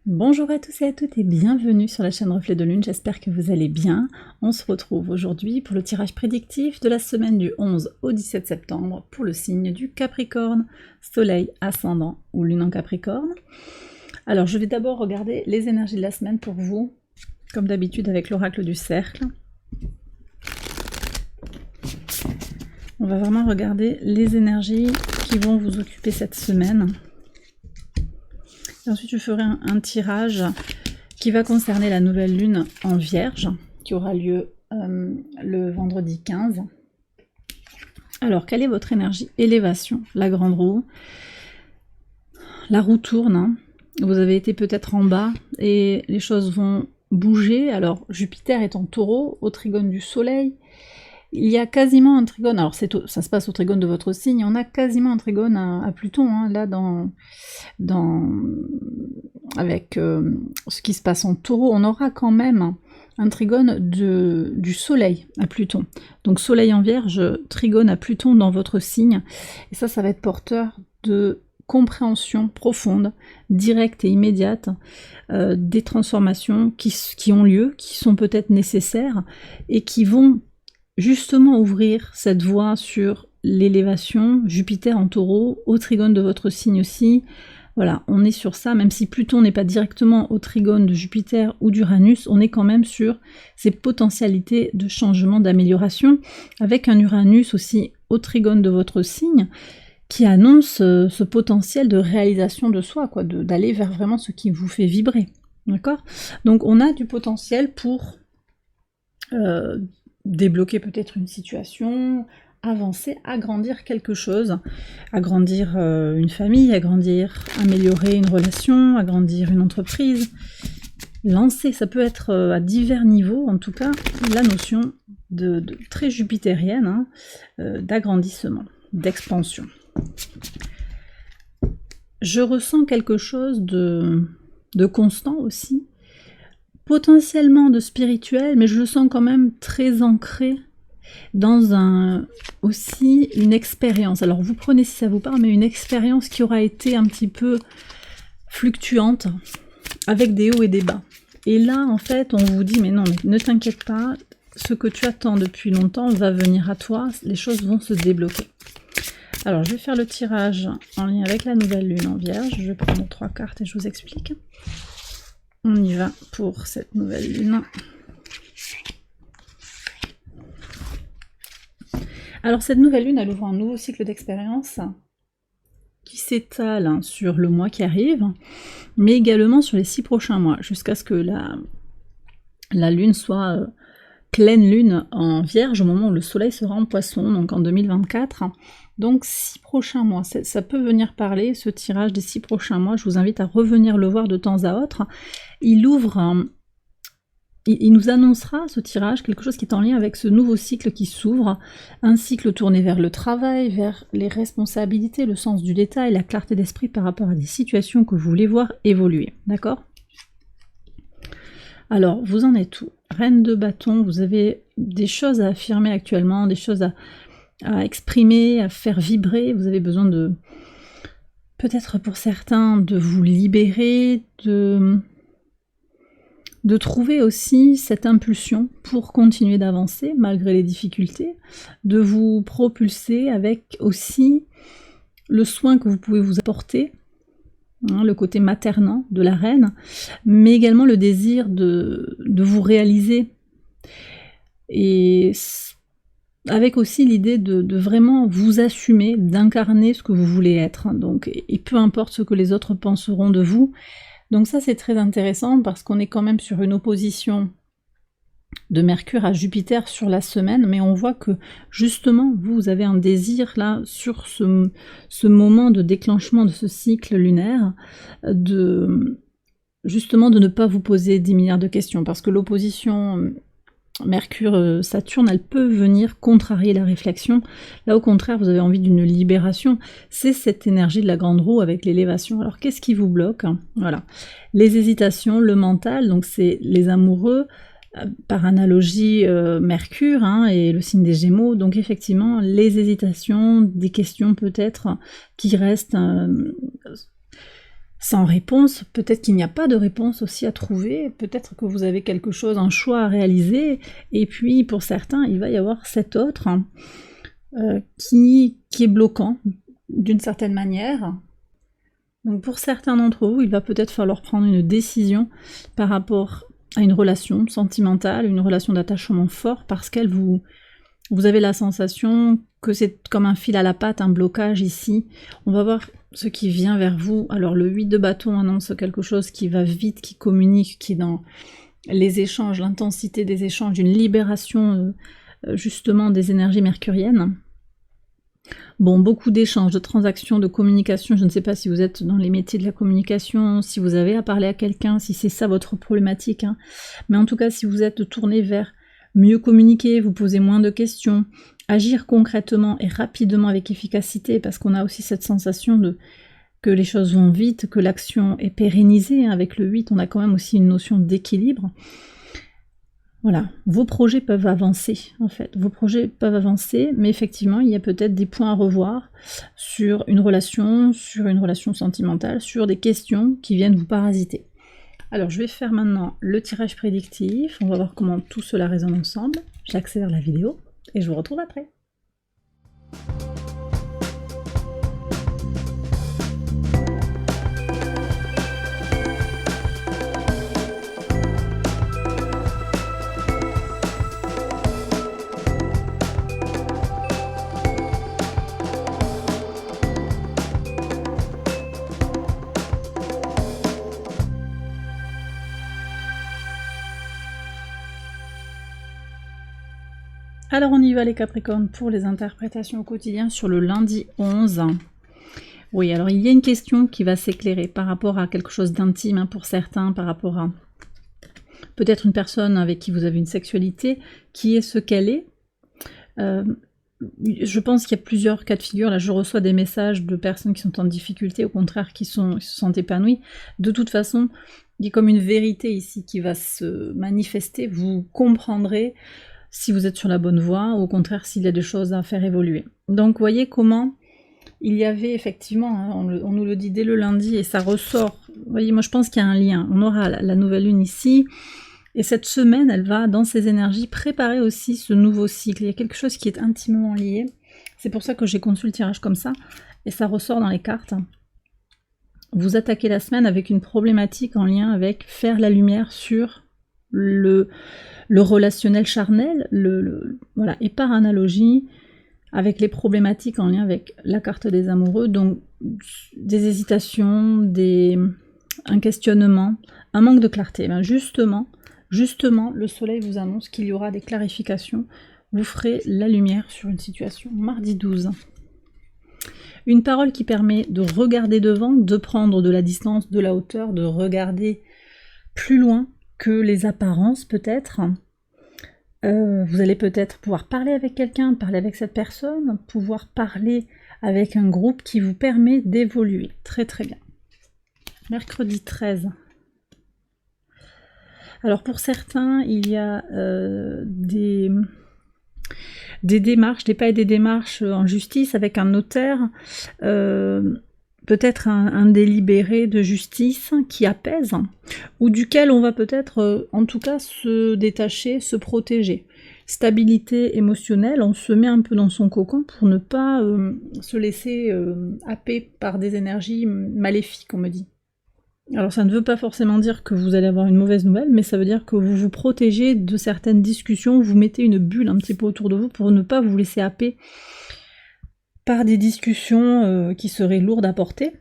Bonjour à tous et à toutes et bienvenue sur la chaîne Reflet de Lune, j'espère que vous allez bien. On se retrouve aujourd'hui pour le tirage prédictif de la semaine du 11 au 17 septembre pour le signe du Capricorne, Soleil, Ascendant ou Lune en Capricorne. Alors je vais d'abord regarder les énergies de la semaine pour vous, comme d'habitude avec l'oracle du cercle. On va vraiment regarder les énergies qui vont vous occuper cette semaine. Et ensuite, je ferai un tirage qui va concerner la nouvelle lune en Vierge, qui aura lieu le vendredi 15. Alors, quelle est votre énergie? Élévation, la grande roue. La roue tourne, hein. Vous avez été peut-être en bas et les choses vont bouger. Alors, Jupiter est en Taureau, au trigone du Soleil. Il y a quasiment un trigone, alors ça se passe au trigone de votre signe, on a quasiment un trigone à Pluton, hein, là avec ce qui se passe en Taureau, on aura quand même un trigone du Soleil à Pluton. Donc Soleil en Vierge, trigone à Pluton dans votre signe, et ça va être porteur de compréhension profonde, directe et immédiate des transformations qui ont lieu, qui sont peut-être nécessaires, et qui vont justement ouvrir cette voie sur l'élévation, Jupiter en Taureau, au trigone de votre signe aussi. Voilà, on est sur ça, même si Pluton n'est pas directement au trigone de Jupiter ou d'Uranus, on est quand même sur ces potentialités de changement, d'amélioration, avec un Uranus aussi au trigone de votre signe, qui annonce ce potentiel de réalisation de soi, quoi, d'aller vers vraiment ce qui vous fait vibrer. D'accord? Donc on a du potentiel pour débloquer peut-être une situation, avancer, agrandir quelque chose, agrandir une famille, améliorer une relation, agrandir une entreprise, lancer, ça peut être à divers niveaux, en tout cas la notion de très jupitérienne, hein, d'agrandissement, d'expansion. Je ressens quelque chose de constant aussi, potentiellement de spirituel, mais je le sens quand même très ancré dans aussi une expérience. Alors vous prenez si ça vous parle, mais une expérience qui aura été un petit peu fluctuante, avec des hauts et des bas. Et là, en fait, on vous dit, mais non, mais ne t'inquiète pas, ce que tu attends depuis longtemps va venir à toi, les choses vont se débloquer. Alors, je vais faire le tirage en lien avec la nouvelle lune en Vierge. Je vais prendre 3 cartes et je vous explique. On y va pour cette nouvelle lune. Alors cette nouvelle lune, elle ouvre un nouveau cycle d'expérience qui s'étale sur le mois qui arrive, mais également sur les 6 prochains mois, jusqu'à ce que la lune soit pleine lune en Vierge au moment où le soleil sera en Poisson, donc en 2024. Donc 6 prochains mois, ça peut venir parler, ce tirage des 6 prochains mois, je vous invite à revenir le voir de temps à autre. Il ouvre, il nous annoncera, ce tirage, quelque chose qui est en lien avec ce nouveau cycle qui s'ouvre, un cycle tourné vers le travail, vers les responsabilités, le sens du détail, la clarté d'esprit par rapport à des situations que vous voulez voir évoluer, d'accord? Alors, vous en êtes où? Reine de bâton, vous avez des choses à affirmer actuellement, des choses à exprimer, à faire vibrer, vous avez besoin de, peut-être pour certains, de vous libérer, de trouver aussi cette impulsion pour continuer d'avancer malgré les difficultés, de vous propulser avec aussi le soin que vous pouvez vous apporter, hein, le côté maternant de la reine, mais également le désir de vous réaliser, et avec aussi l'idée de vraiment vous assumer, d'incarner ce que vous voulez être, donc, et peu importe ce que les autres penseront de vous. Donc ça c'est très intéressant parce qu'on est quand même sur une opposition de Mercure à Jupiter sur la semaine, mais on voit que justement vous avez un désir là sur ce moment de déclenchement de ce cycle lunaire, justement de ne pas vous poser 10 milliards de questions, parce que l'opposition Mercure-Saturne, elle peut venir contrarier la réflexion. Là, au contraire, vous avez envie d'une libération. C'est cette énergie de la grande roue avec l'élévation. Alors, qu'est-ce qui vous bloque? Voilà. Les hésitations, le mental, donc c'est les amoureux, par analogie Mercure, hein, et le signe des Gémeaux. Donc, effectivement, les hésitations, des questions peut-être qui restent sans réponse, peut-être qu'il n'y a pas de réponse aussi à trouver, peut-être que vous avez quelque chose, un choix à réaliser, et puis pour certains, il va y avoir cet autre qui est bloquant d'une certaine manière. Donc pour certains d'entre vous, il va peut-être falloir prendre une décision par rapport à une relation sentimentale, une relation d'attachement fort, parce qu'elle vous avez la sensation que c'est comme un fil à la patte, un blocage ici. On va voir ce qui vient vers vous. Alors le 8 de bâton annonce quelque chose qui va vite, qui communique, qui est dans les échanges, l'intensité des échanges, une libération justement des énergies mercuriennes. Bon, beaucoup d'échanges, de transactions, de communication. Je ne sais pas si vous êtes dans les métiers de la communication, si vous avez à parler à quelqu'un, si c'est ça votre problématique. Hein. Mais en tout cas, si vous êtes tourné vers mieux communiquer, vous poser moins de questions, agir concrètement et rapidement avec efficacité, parce qu'on a aussi cette sensation que les choses vont vite, que l'action est pérennisée. Hein. Avec le 8, on a quand même aussi une notion d'équilibre. Voilà, vos projets peuvent avancer, en fait. Vos projets peuvent avancer, mais effectivement, il y a peut-être des points à revoir sur une relation sentimentale, sur des questions qui viennent vous parasiter. Alors, je vais faire maintenant le tirage prédictif. On va voir comment tout cela résonne ensemble. J'accélère la vidéo et je vous retrouve après. Alors on y va les Capricornes pour les interprétations au quotidien sur le lundi 11. Oui, alors il y a une question qui va s'éclairer par rapport à quelque chose d'intime hein, pour certains, par rapport à peut-être une personne avec qui vous avez une sexualité, qui est ce qu'elle est. Je pense qu'il y a plusieurs cas de figure. Là, je reçois des messages de personnes qui sont en difficulté, au contraire, qui se sentent épanouies. De toute façon, il y a comme une vérité ici qui va se manifester. Vous comprendrez si vous êtes sur la bonne voie, ou au contraire s'il y a des choses à faire évoluer. Donc voyez comment il y avait effectivement, hein, on nous le dit dès le lundi et ça ressort. Vous voyez, moi je pense qu'il y a un lien. On aura la nouvelle lune ici, et cette semaine, elle va dans ses énergies préparer aussi ce nouveau cycle. Il y a quelque chose qui est intimement lié. C'est pour ça que j'ai conçu le tirage comme ça, et ça ressort dans les cartes. Vous attaquez la semaine avec une problématique en lien avec faire la lumière sur le relationnel charnel, voilà, et par analogie avec les problématiques en lien avec la carte des amoureux, donc des hésitations, un questionnement, un manque de clarté. Ben justement, le soleil vous annonce qu'il y aura des clarifications, vous ferez la lumière sur une situation. Mardi 12. Une parole qui permet de regarder devant, de prendre de la distance, de la hauteur, de regarder plus loin que les apparences peut-être. Vous allez peut-être pouvoir parler avec quelqu'un, parler avec cette personne, pouvoir parler avec un groupe qui vous permet d'évoluer. Très très bien. Mercredi 13. Alors pour certains, il y a des démarches, des démarches en justice avec un notaire, peut-être un délibéré de justice qui apaise, ou duquel on va peut-être, en tout cas, se détacher, se protéger. Stabilité émotionnelle, on se met un peu dans son cocon pour ne pas se laisser happer par des énergies maléfiques, on me dit. Alors ça ne veut pas forcément dire que vous allez avoir une mauvaise nouvelle, mais ça veut dire que vous vous protégez de certaines discussions, vous mettez une bulle un petit peu autour de vous pour ne pas vous laisser happer par des discussions qui seraient lourdes à porter.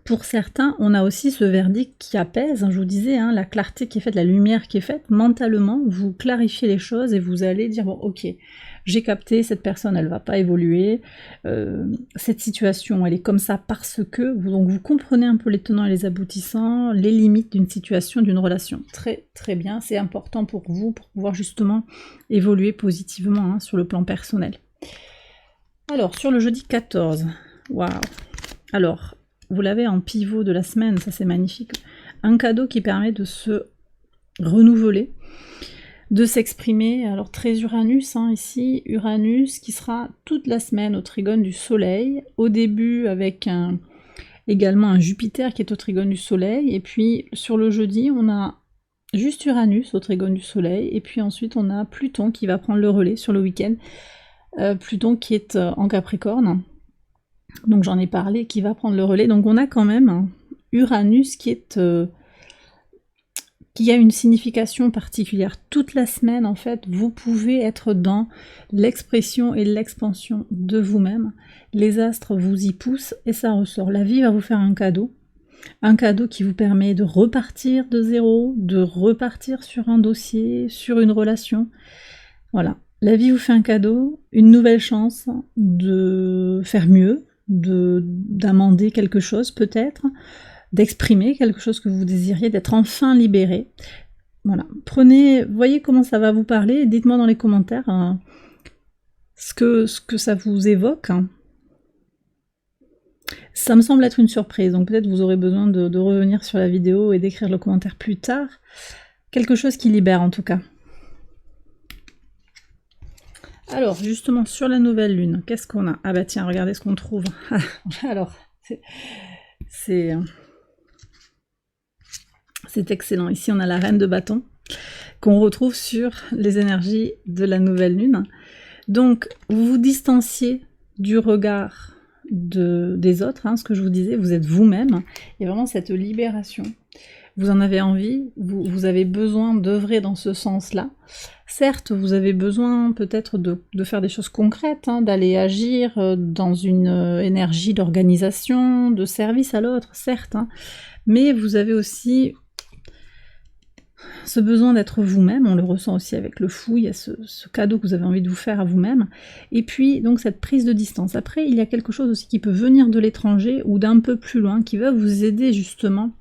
Pour certains, on a aussi ce verdict qui apaise, je vous disais, hein, la clarté qui est faite, la lumière qui est faite, mentalement, vous clarifiez les choses et vous allez dire, bon ok, j'ai capté, cette personne elle va pas évoluer, cette situation elle est comme ça parce que, donc vous comprenez un peu les tenants et les aboutissants, les limites d'une situation, d'une relation. Très très bien, c'est important pour vous, pour pouvoir justement évoluer positivement hein, sur le plan personnel. Alors, sur le jeudi 14, waouh. Alors, vous l'avez en pivot de la semaine, ça c'est magnifique. Un cadeau qui permet de se renouveler, de s'exprimer. Alors, très Uranus, hein, ici, Uranus qui sera toute la semaine au trigone du soleil. Au début, avec également un Jupiter qui est au trigone du Soleil, et puis sur le jeudi, on a juste Uranus au trigone du Soleil, et puis ensuite on a Pluton qui va prendre le relais sur le week-end. Pluton qui est en Capricorne, donc j'en ai parlé, qui va prendre le relais. Donc on a quand même Uranus qui a une signification particulière. Toute la semaine, en fait, vous pouvez être dans l'expression et l'expansion de vous-même. Les astres vous y poussent et ça ressort. La vie va vous faire un cadeau qui vous permet de repartir de zéro, de repartir sur un dossier, sur une relation. Voilà. La vie vous fait un cadeau, une nouvelle chance de faire mieux, d'amender quelque chose peut-être, d'exprimer quelque chose que vous désiriez, d'être enfin libéré. Voilà. Voyez comment ça va vous parler, dites-moi dans les commentaires ce que ça vous évoque. Ça me semble être une surprise, donc peut-être vous aurez besoin de revenir sur la vidéo et d'écrire le commentaire plus tard. Quelque chose qui libère en tout cas. Alors, justement, sur la nouvelle lune, qu'est-ce qu'on a? Ah bah tiens, regardez ce qu'on trouve. Alors, c'est excellent. Ici, on a la reine de bâton qu'on retrouve sur les énergies de la nouvelle lune. Donc, vous vous distanciez du regard des autres, hein, ce que je vous disais, vous êtes vous-même. Il y a vraiment cette libération. Vous en avez envie, vous avez besoin d'œuvrer dans ce sens-là. Certes, vous avez besoin peut-être de faire des choses concrètes, hein, d'aller agir dans une énergie d'organisation, de service à l'autre, certes, hein, mais vous avez aussi ce besoin d'être vous-même, on le ressent aussi avec le fou, il y a ce cadeau que vous avez envie de vous faire à vous-même, et puis donc cette prise de distance. Après, il y a quelque chose aussi qui peut venir de l'étranger ou d'un peu plus loin, qui va vous aider justement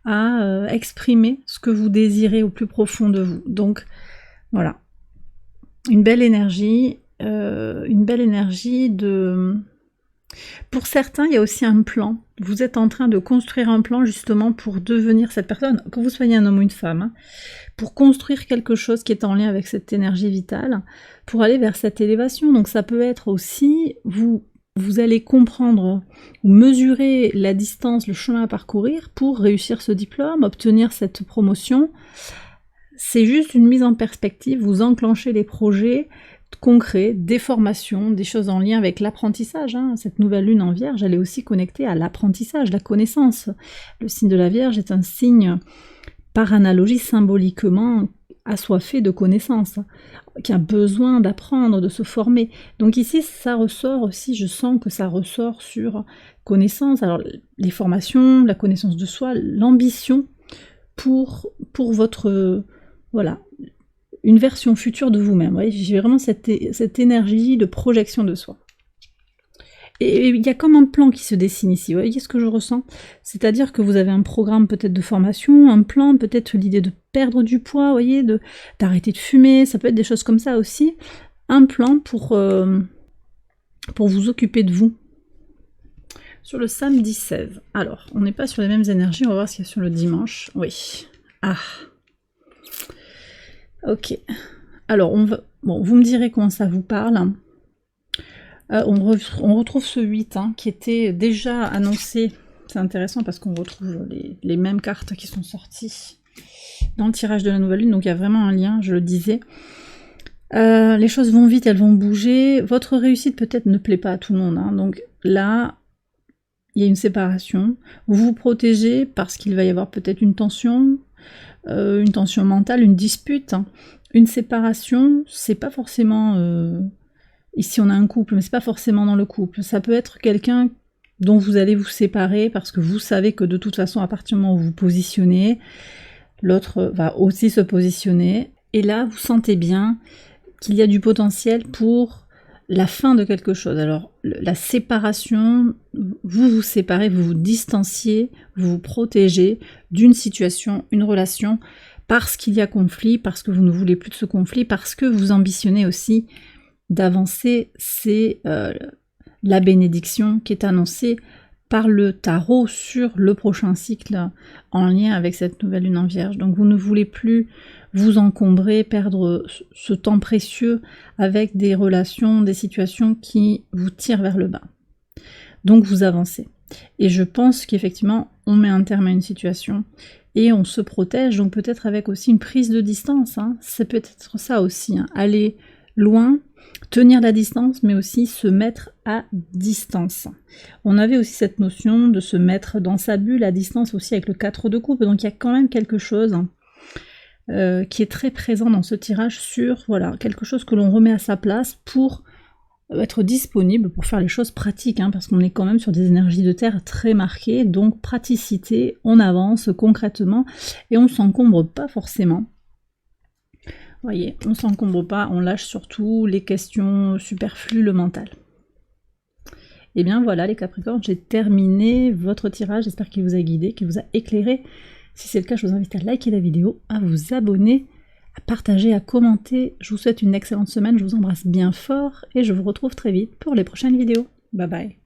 à exprimer ce que vous désirez au plus profond de vous. Donc voilà, une belle énergie de... Pour certains, il y a aussi un plan. Vous êtes en train de construire un plan justement pour devenir cette personne, que vous soyez un homme ou une femme, hein, pour construire quelque chose qui est en lien avec cette énergie vitale, pour aller vers cette élévation. Donc ça peut être aussi, vous allez comprendre ou mesurer la distance, le chemin à parcourir pour réussir ce diplôme, obtenir cette promotion. C'est juste une mise en perspective, vous enclenchez les projets concrets, des formations, des choses en lien avec l'apprentissage. Hein. Cette nouvelle lune en Vierge, elle est aussi connectée à l'apprentissage, la connaissance. Le signe de la Vierge est un signe, par analogie, symboliquement assoiffé de connaissances, qui a besoin d'apprendre, de se former. Donc ici, ça ressort aussi, je sens que ça ressort sur connaissance. Alors, les formations, la connaissance de soi, l'ambition pour votre... voilà, une version future de vous-même. J'ai vraiment cette énergie de projection de soi. Et il y a comme un plan qui se dessine ici, vous voyez ce que je ressens? C'est-à-dire que vous avez un programme peut-être de formation, un plan, peut-être l'idée de perdre du poids, vous voyez, d'arrêter de fumer, ça peut être des choses comme ça aussi. Un plan pour vous occuper de vous. Sur le samedi 16, alors, on n'est pas sur les mêmes énergies, on va voir ce qu'il y a sur le dimanche. Oui. Ah. Ok. Alors, bon, vous me direz comment ça vous parle. On retrouve ce 8 hein, qui était déjà annoncé. C'est intéressant parce qu'on retrouve les mêmes cartes qui sont sorties dans le tirage de la nouvelle lune. Donc il y a vraiment un lien, je le disais. Les choses vont vite, elles vont bouger. Votre réussite peut-être ne plaît pas à tout le monde. Hein. Donc là, il y a une séparation. Vous vous protégez parce qu'il va y avoir peut-être une tension mentale, une dispute. Hein. Une séparation, c'est pas forcément... Ici on a un couple, mais c'est pas forcément dans le couple. Ça peut être quelqu'un dont vous allez vous séparer parce que vous savez que de toute façon, à partir du moment où vous vous positionnez, l'autre va aussi se positionner. Et là, vous sentez bien qu'il y a du potentiel pour la fin de quelque chose. Alors, la séparation, vous vous séparez, vous vous distanciez, vous vous protégez d'une situation, une relation, parce qu'il y a conflit, parce que vous ne voulez plus de ce conflit, parce que vous ambitionnez aussi d'avancer. C'est la bénédiction qui est annoncée par le tarot sur le prochain cycle en lien avec cette nouvelle lune en Vierge. Donc vous ne voulez plus vous encombrer, perdre ce temps précieux avec des relations, des situations qui vous tirent vers le bas. Donc vous avancez. Et je pense qu'effectivement, on met un terme à une situation et on se protège, donc peut-être avec aussi une prise de distance, hein. C'est peut-être ça aussi, hein. Aller loin, tenir la distance, mais aussi se mettre à distance. On avait aussi cette notion de se mettre dans sa bulle à distance aussi avec le 4 de coupe, donc il y a quand même quelque chose qui est très présent dans ce tirage sur, voilà, quelque chose que l'on remet à sa place pour être disponible pour faire les choses pratiques, hein, parce qu'on est quand même sur des énergies de terre très marquées, donc praticité, on avance concrètement, et on ne s'encombre pas forcément. Vous voyez, on ne s'encombre pas, on lâche surtout les questions superflues, le mental. Et bien voilà les Capricornes, j'ai terminé votre tirage, j'espère qu'il vous a guidé, qu'il vous a éclairé. Si c'est le cas, je vous invite à liker la vidéo, à vous abonner, à partager, à commenter. Je vous souhaite une excellente semaine, je vous embrasse bien fort et je vous retrouve très vite pour les prochaines vidéos. Bye bye.